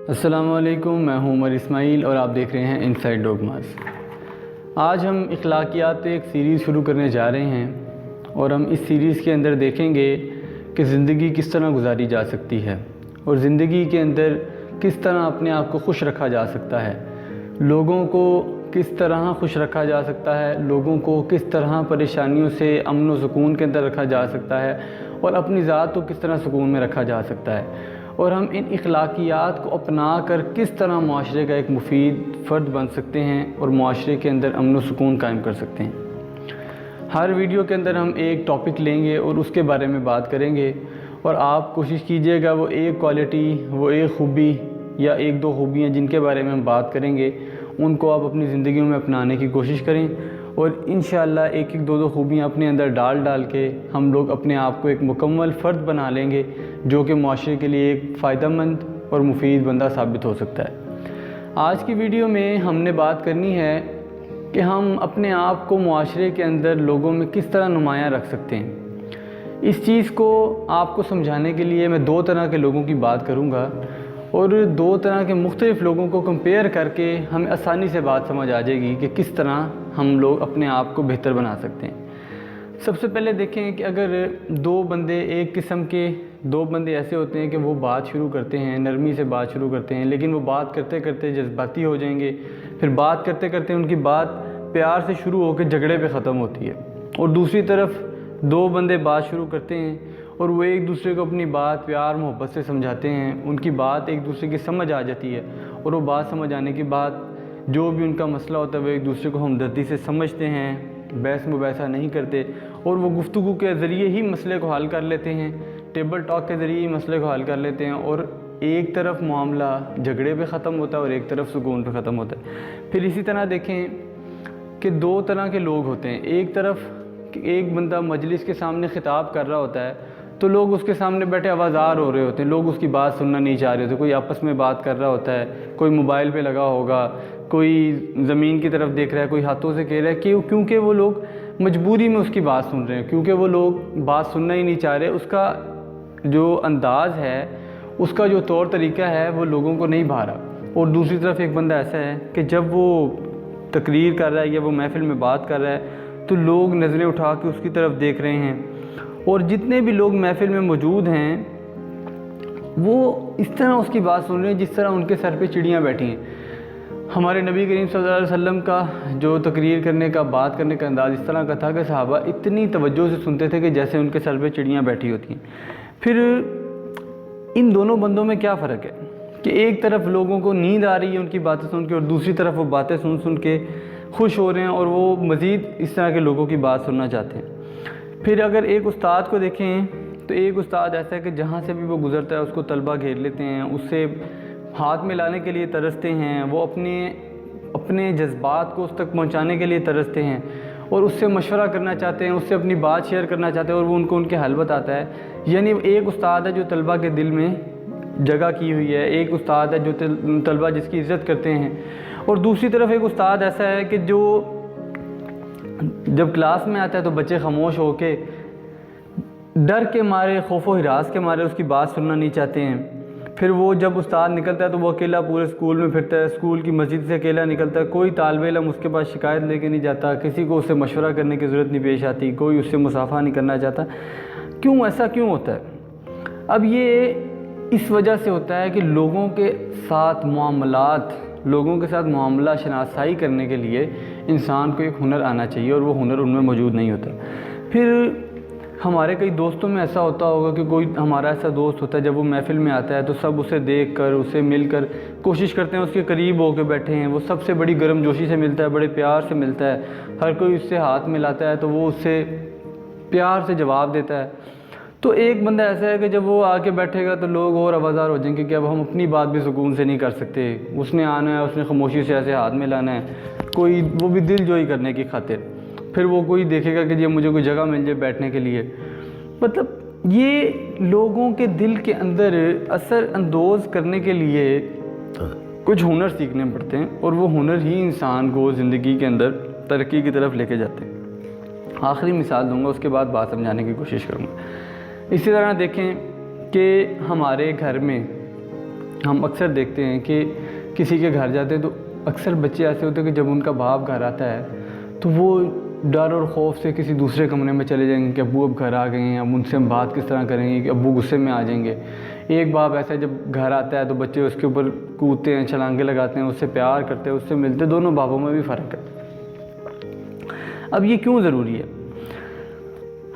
السلام علیکم، میں ہوں عمر اسماعیل اور آپ دیکھ رہے ہیں انسائیڈ ڈوگماز۔ آج ہم اخلاقیات ایک سیریز شروع کرنے جا رہے ہیں اور ہم اس سیریز کے اندر دیکھیں گے کہ زندگی کس طرح گزاری جا سکتی ہے اور زندگی کے اندر کس طرح اپنے آپ کو خوش رکھا جا سکتا ہے، لوگوں کو کس طرح خوش رکھا جا سکتا ہے، لوگوں کو کس طرح پریشانیوں سے امن و سکون کے اندر رکھا جا سکتا ہے اور اپنی ذات کو کس طرح سکون میں رکھا جا سکتا ہے، اور ہم ان اخلاقیات کو اپنا کر کس طرح معاشرے کا ایک مفید فرد بن سکتے ہیں اور معاشرے کے اندر امن و سکون قائم کر سکتے ہیں۔ ہر ویڈیو کے اندر ہم ایک ٹاپک لیں گے اور اس کے بارے میں بات کریں گے، اور آپ کوشش کیجئے گا وہ ایک کوالٹی، وہ ایک خوبی یا ایک دو خوبیاں جن کے بارے میں ہم بات کریں گے ان کو آپ اپنی زندگیوں میں اپنانے کی کوشش کریں، اور انشاءاللہ ایک ایک دو خوبیاں اپنے اندر ڈال کے ہم لوگ اپنے آپ کو ایک مکمل فرد بنا لیں گے جو کہ معاشرے کے لیے ایک فائدہ مند اور مفید بندہ ثابت ہو سکتا ہے۔ آج کی ویڈیو میں ہم نے بات کرنی ہے کہ ہم اپنے آپ کو معاشرے کے اندر لوگوں میں کس طرح نمایاں رکھ سکتے ہیں۔ اس چیز کو آپ کو سمجھانے کے لیے میں دو طرح کے لوگوں کی بات کروں گا، اور دو طرح کے مختلف لوگوں کو کمپیئر کر کے ہمیں آسانی سے بات سمجھ آ جائے گی کہ کس طرح ہم لوگ اپنے آپ کو بہتر بنا سکتے ہیں۔ سب سے پہلے دیکھیں کہ اگر ایک قسم کے دو بندے ایسے ہوتے ہیں کہ وہ بات شروع کرتے ہیں، نرمی سے بات شروع کرتے ہیں، لیکن وہ بات کرتے کرتے جذباتی ہو جائیں گے، پھر بات کرتے کرتے ان کی بات پیار سے شروع ہو کے جھگڑے پہ ختم ہوتی ہے۔ اور دوسری طرف دو بندے بات شروع کرتے ہیں اور وہ ایک دوسرے کو اپنی بات پیار محبت سے سمجھاتے ہیں، ان کی بات ایک دوسرے کی سمجھ آ جاتی ہے، اور وہ بات سمجھ آنے کے بعد جو بھی ان کا مسئلہ ہوتا ہے وہ ایک دوسرے کو ہمدردی سے سمجھتے ہیں، بحث مباحثہ نہیں کرتے، اور وہ گفتگو کے ذریعے ہی مسئلے کو حل کر لیتے ہیں، ٹیبل ٹاک کے ذریعے ہی مسئلے کو حل کر لیتے ہیں، اور ایک طرف معاملہ جھگڑے پہ ختم ہوتا ہے اور ایک طرف سکون پہ ختم ہوتا ہے۔ پھر اسی طرح دیکھیں کہ دو طرح کے لوگ ہوتے ہیں، ایک طرف ایک بندہ مجلس کے سامنے خطاب کر رہا ہوتا ہے تو لوگ اس کے سامنے بیٹھے آوازار ہو رہے ہوتے ہیں، لوگ اس کی بات سننا نہیں چاہ رہے ہوتے، کوئی آپس میں بات کر رہا ہوتا ہے، کوئی موبائل پہ لگا ہوگا، کوئی زمین کی طرف دیکھ رہا ہے، کوئی ہاتھوں سے کہہ رہا ہے، کیونکہ وہ لوگ مجبوری میں اس کی بات سن رہے ہیں، کیونکہ وہ لوگ بات سننا ہی نہیں چاہ رہے، اس کا جو انداز ہے، اس کا جو طور طریقہ ہے وہ لوگوں کو نہیں بھا رہا۔ اور دوسری طرف ایک بندہ ایسا ہے کہ جب وہ تقریر کر رہا ہے یا وہ محفل میں بات کر رہا ہے تو لوگ نظریں اٹھا کے اس کی طرف دیکھ رہے ہیں، اور جتنے بھی لوگ محفل میں موجود ہیں وہ اس طرح اس کی بات سن رہے ہیں جس طرح ان کے سر پہ چڑیاں بیٹھی ہیں۔ ہمارے نبی کریم صلی اللہ علیہ وسلم کا جو تقریر کرنے کا، بات کرنے کا انداز اس طرح کا تھا کہ صحابہ اتنی توجہ سے سنتے تھے کہ جیسے ان کے سر پہ چڑیاں بیٹھی ہوتی ہیں۔ پھر ان دونوں بندوں میں کیا فرق ہے کہ ایک طرف لوگوں کو نیند آ رہی ہے ان کی باتیں سن کے، اور دوسری طرف وہ باتیں سن کے خوش ہو رہے ہیں اور وہ مزید اس طرح کے لوگوں کی بات سننا چاہتے ہیں۔ پھر اگر ایک استاد کو دیکھیں تو ایک استاد ایسا ہے کہ جہاں سے بھی وہ گزرتا ہے اس کو طلبہ گھیر لیتے ہیں، اس سے ہاتھ ملانے کے لیے ترستے ہیں، وہ اپنے جذبات کو اس تک پہنچانے کے لیے ترستے ہیں اور اس سے مشورہ کرنا چاہتے ہیں، اس سے اپنی بات شیئر کرنا چاہتے ہیں، اور وہ ان کے حل بتاتا ہے۔ یعنی ایک استاد ہے جو طلبہ کے دل میں جگہ کی ہوئی ہے، ایک استاد ہے جو طلبہ جس کی عزت کرتے ہیں، اور دوسری طرف ایک استاد ایسا ہے کہ جو جب کلاس میں آتا ہے تو بچے خاموش ہو کے ڈر کے مارے، خوف و ہراس کے مارے اس کی بات سننا نہیں چاہتے ہیں۔ پھر وہ جب استاد نکلتا ہے تو وہ اکیلا پورے اسکول میں پھرتا ہے، اسکول کی مسجد سے اکیلا نکلتا ہے، کوئی طالب علم اس کے پاس شکایت لے کے نہیں جاتا، کسی کو اس سے مشورہ کرنے کی ضرورت نہیں پیش آتی، کوئی اس سے مصافحہ نہیں کرنا چاہتا۔ کیوں ایسا کیوں ہوتا ہے؟ اب یہ اس وجہ سے ہوتا ہے کہ لوگوں کے ساتھ معاملہ شناسائی کرنے کے لیے انسان کو ایک ہنر آنا چاہیے، اور وہ ہنر ان میں موجود نہیں ہوتا۔ پھر ہمارے کئی دوستوں میں ایسا ہوتا ہوگا کہ کوئی ہمارا ایسا دوست ہوتا ہے جب وہ محفل میں آتا ہے تو سب اسے دیکھ کر، اسے مل کر کوشش کرتے ہیں اس کے قریب ہو کے بیٹھے ہیں، وہ سب سے بڑی گرم جوشی سے ملتا ہے، بڑے پیار سے ملتا ہے، ہر کوئی اس سے ہاتھ ملاتا ہے تو وہ اس سے پیار سے جواب دیتا ہے۔ تو ایک بندہ ایسا ہے کہ جب وہ آ کے بیٹھے گا تو لوگ اور آوازار ہو جائیں گے کہ اب ہم اپنی بات بھی سکون سے نہیں کر سکتے، اس نے آنا ہے، اس نے خاموشی سے ایسے ہاتھ ملانا ہے، وہ بھی دل جوئی کرنے کی خاطر، پھر وہ کوئی دیکھے گا کہ مجھے کوئی جگہ مل جائے بیٹھنے کے لیے۔ مطلب یہ لوگوں کے دل کے اندر اثر اندوز کرنے کے لیے کچھ ہنر سیکھنے پڑتے ہیں، اور وہ ہنر ہی انسان کو زندگی کے اندر ترقی کی طرف لے کے جاتے ہیں۔ آخری مثال دوں گا، اس کے بعد بات سمجھانے کی کوشش کروں گا۔ اسی طرح دیکھیں کہ ہمارے گھر میں ہم اکثر دیکھتے ہیں کہ کسی کے گھر جاتے ہیں تو اکثر بچے ایسے ہوتے ہیں کہ جب ان کا باپ گھر آتا ہے تو وہ ڈر اور خوف سے کسی دوسرے کمرے میں چلے جائیں گے کہ ابو اب گھر آ گئے ہیں، اب ان سے ہم بات کس طرح کریں گے کہ ابو غصے میں آ جائیں گے۔ ایک باپ ایسا ہے جب گھر آتا ہے تو بچے اس کے اوپر کودتے ہیں، چھلانگیں لگاتے ہیں، اس سے پیار کرتے ہیں، اس سے ملتے، دونوں باپوں میں بھی فرق ہے۔ اب یہ کیوں ضروری ہے؟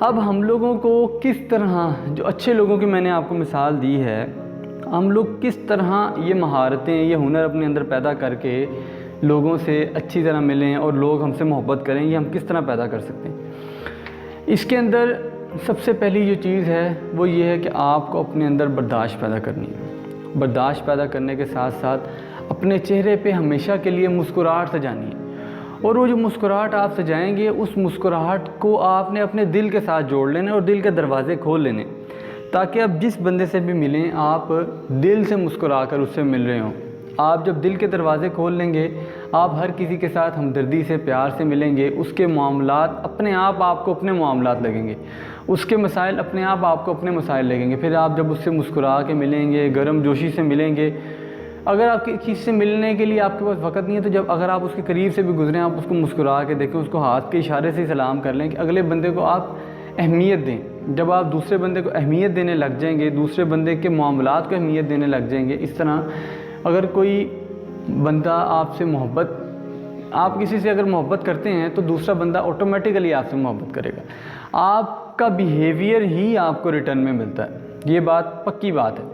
اب ہم لوگوں کو کس طرح، جو اچھے لوگوں کی میں نے آپ کو مثال دی ہے، ہم لوگ کس طرح یہ مہارتیں، یہ ہنر اپنے اندر پیدا کر کے لوگوں سے اچھی طرح ملیں اور لوگ ہم سے محبت کریں، یہ ہم کس طرح پیدا کر سکتے ہیں؟ اس کے اندر سب سے پہلی جو چیز ہے وہ یہ ہے کہ آپ کو اپنے اندر برداشت پیدا کرنی ہے۔ برداشت پیدا کرنے کے ساتھ ساتھ اپنے چہرے پہ ہمیشہ کے لیے مسکراہٹ سجانی ہے، اور وہ جو مسکراہٹ آپ سجائیں گے، اس مسکراہٹ کو آپ نے اپنے دل کے ساتھ جوڑ لینا اور دل کے دروازے کھول لینے، تاکہ آپ جس بندے سے بھی ملیں آپ دل سے مسکرا کر اس سے مل رہے ہوں۔ آپ جب دل کے دروازے کھول لیں گے، آپ ہر کسی کے ساتھ ہمدردی سے، پیار سے ملیں گے، اس کے معاملات اپنے آپ کو اپنے معاملات لگیں گے، اس کے مسائل اپنے آپ کو اپنے مسائل لگیں گے۔ پھر آپ جب اس سے مسکرا کے ملیں گے، گرم جوشی سے ملیں گے، اگر آپ کسی سے ملنے کے لیے آپ کے پاس وقت نہیں ہے تو جب اگر آپ اس کے قریب سے بھی گزریں، آپ اس کو مسکرا کے دیکھیں، اس کو ہاتھ کے اشارے سے سلام کر لیں کہ اگلے بندے کو آپ اہمیت دیں۔ جب آپ دوسرے بندے کو اہمیت دینے لگ جائیں گے، دوسرے بندے کے معاملات کو اہمیت دینے لگ جائیں گے، اس طرح اگر کوئی بندہ آپ سے آپ کسی سے اگر محبت کرتے ہیں تو دوسرا بندہ آٹومیٹیکلی آپ سے محبت کرے گا، آپ کا بیہیویئر ہی آپ کو ریٹرن میں ملتا ہے۔ یہ بات پکی بات ہے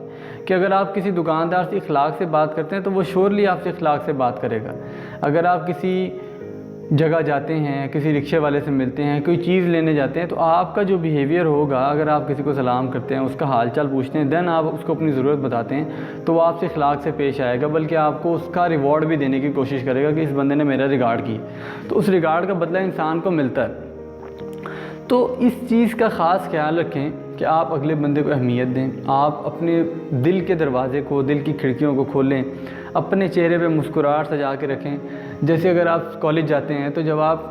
کہ اگر آپ کسی دکاندار سے اخلاق سے بات کرتے ہیں تو وہ شورلی آپ سے اخلاق سے بات کرے گا۔ اگر آپ کسی جگہ جاتے ہیں، کسی رکشے والے سے ملتے ہیں، کوئی چیز لینے جاتے ہیں، تو آپ کا جو بیہیویئر ہوگا، اگر آپ کسی کو سلام کرتے ہیں، اس کا حال چال پوچھتے ہیں، دین آپ اس کو اپنی ضرورت بتاتے ہیں، تو وہ آپ سے اخلاق سے پیش آئے گا، بلکہ آپ کو اس کا ریوارڈ بھی دینے کی کوشش کرے گا کہ اس بندے نے میرا ریگارڈ کی، تو اس ریگارڈ کا بدلہ انسان کو ملتا ہے۔ تو اس چیز کا خاص خیال رکھیں کہ آپ اگلے بندے کو اہمیت دیں، آپ اپنے دل کے دروازے کو، دل کی کھڑکیوں کو کھولیں، اپنے چہرے پہ مسکراہٹ سجا کے رکھیں۔ جیسے اگر آپ کالج جاتے ہیں تو جب آپ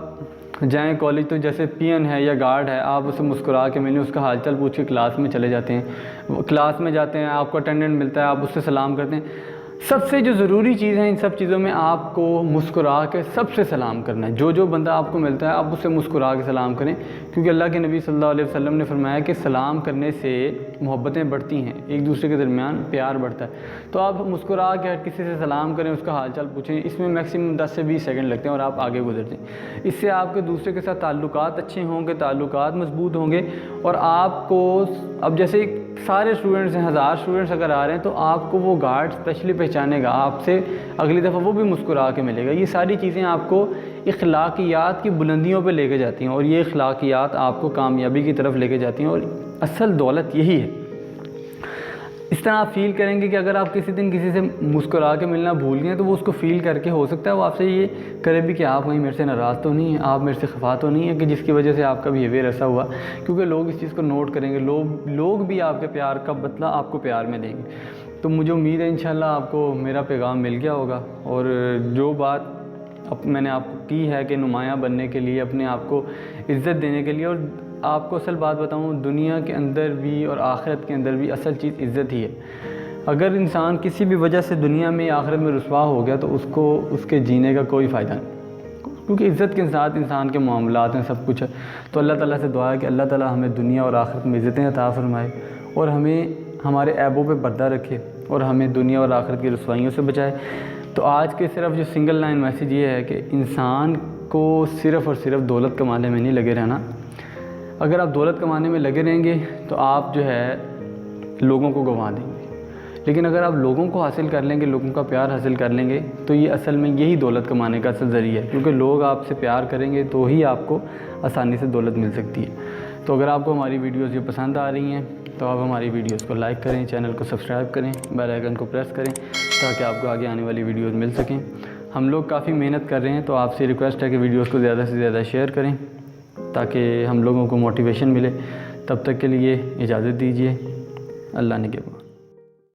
جائیں کالج تو جیسے پین ہے یا گارڈ ہے، آپ اسے مسکرا کے ملیں، اس کا حال چال پوچھ کے کلاس میں چلے جاتے ہیں، کلاس میں جاتے ہیں، آپ کو اٹینڈنٹ ملتا ہے، آپ اس سے سلام کرتے ہیں۔ سب سے جو ضروری چیز ہے ان سب چیزوں میں آپ کو مسکرا کے سب سے سلام کرنا ہے۔ جو بندہ آپ کو ملتا ہے آپ اس سے مسکرا کے سلام کریں، کیونکہ اللہ کے نبی صلی اللہ علیہ وسلم نے فرمایا کہ سلام کرنے سے محبتیں بڑھتی ہیں، ایک دوسرے کے درمیان پیار بڑھتا ہے۔ تو آپ مسکرا کے ہر کسی سے سلام کریں، اس کا حال چال پوچھیں، اس میں میکسیمم 10 سے 20 سیکنڈ لگتے ہیں اور آپ آگے گزر جائیں۔ اس سے آپ کے دوسرے کے ساتھ تعلقات اچھے ہوں گے، تعلقات مضبوط ہوں گے، اور آپ کو اب جیسے سارے اسٹوڈنٹس ہیں، 1000 اسٹوڈنٹس اگر آ رہے ہیں تو آپ کو وہ گارڈ اسپیشلی پہچانے گا، آپ سے اگلی دفعہ وہ بھی مسکرا کے ملے گا۔ یہ ساری چیزیں آپ کو اخلاقیات کی بلندیوں پہ لے کے جاتی ہیں، اور یہ اخلاقیات آپ کو کامیابی کی طرف لے کے جاتی ہیں، اور اصل دولت یہی ہے۔ اس طرح آپ فیل کریں گے کہ اگر آپ کسی دن کسی سے مسکرا کے ملنا بھول گئے تو وہ اس کو فیل کر کے ہو سکتا ہے وہ آپ سے یہ کرے بھی کہ آپ کہیں میرے سے ناراض تو نہیں ہیں، آپ میرے سے خفا تو نہیں ہے کہ جس کی وجہ سے آپ کا بیہیویئر ایسا ہوا، کیونکہ لوگ اس چیز کو نوٹ کریں گے، لوگ بھی آپ کے پیار کا بدلہ آپ کو پیار میں دیں گے۔ تو مجھے امید ہے انشاءاللہ آپ کو میرا پیغام مل گیا ہوگا، اور جو بات میں نے آپ کو کی ہے کہ نمایاں بننے کے لیے، اپنے آپ کو عزت دینے کے لیے، اور آپ کو اصل بات بتاؤں، دنیا کے اندر بھی اور آخرت کے اندر بھی اصل چیز عزت ہی ہے۔ اگر انسان کسی بھی وجہ سے دنیا میں یا آخرت میں رسوا ہو گیا تو اس کے جینے کا کوئی فائدہ نہیں، کیونکہ عزت کے ساتھ انسان کے معاملات ہیں، سب کچھ ہے۔ تو اللہ تعالیٰ سے دعا ہے کہ اللہ تعالیٰ ہمیں دنیا اور آخرت میں عزتیں عطا فرمائے، اور ہمیں ہمارے عیبوں پہ پردہ رکھے، اور ہمیں دنیا اور آخرت کی رسوائیوں سے بچائے۔ تو آج کے صرف جو سنگل لائن میسیج یہ ہے کہ انسان کو صرف اور صرف دولت کمانے میں نہیں لگے رہنا۔ اگر آپ دولت کمانے میں لگے رہیں گے تو آپ جو ہے لوگوں کو گنوا دیں گے، لیکن اگر آپ لوگوں کو حاصل کر لیں گے، لوگوں کا پیار حاصل کر لیں گے، تو یہ اصل میں یہی دولت کمانے کا اصل ذریعہ ہے، کیونکہ لوگ آپ سے پیار کریں گے تو ہی آپ کو آسانی سے دولت مل سکتی ہے۔ تو اگر آپ کو ہماری ویڈیوز یہ پسند آ رہی ہیں تو آپ ہماری ویڈیوز کو لائک کریں، چینل کو سبسکرائب کریں، بیل آئیکن کو پریس کریں تاکہ آپ کو آگے آنے والی ویڈیوز مل سکیں۔ ہم لوگ کافی محنت کر رہے ہیں، تو آپ سے ریکویسٹ ہے کہ ویڈیوز کو زیادہ سے زیادہ شیئر کریں تاکہ ہم لوگوں کو موٹیویشن ملے۔ تب تک کے لیے اجازت دیجیے، اللہ نے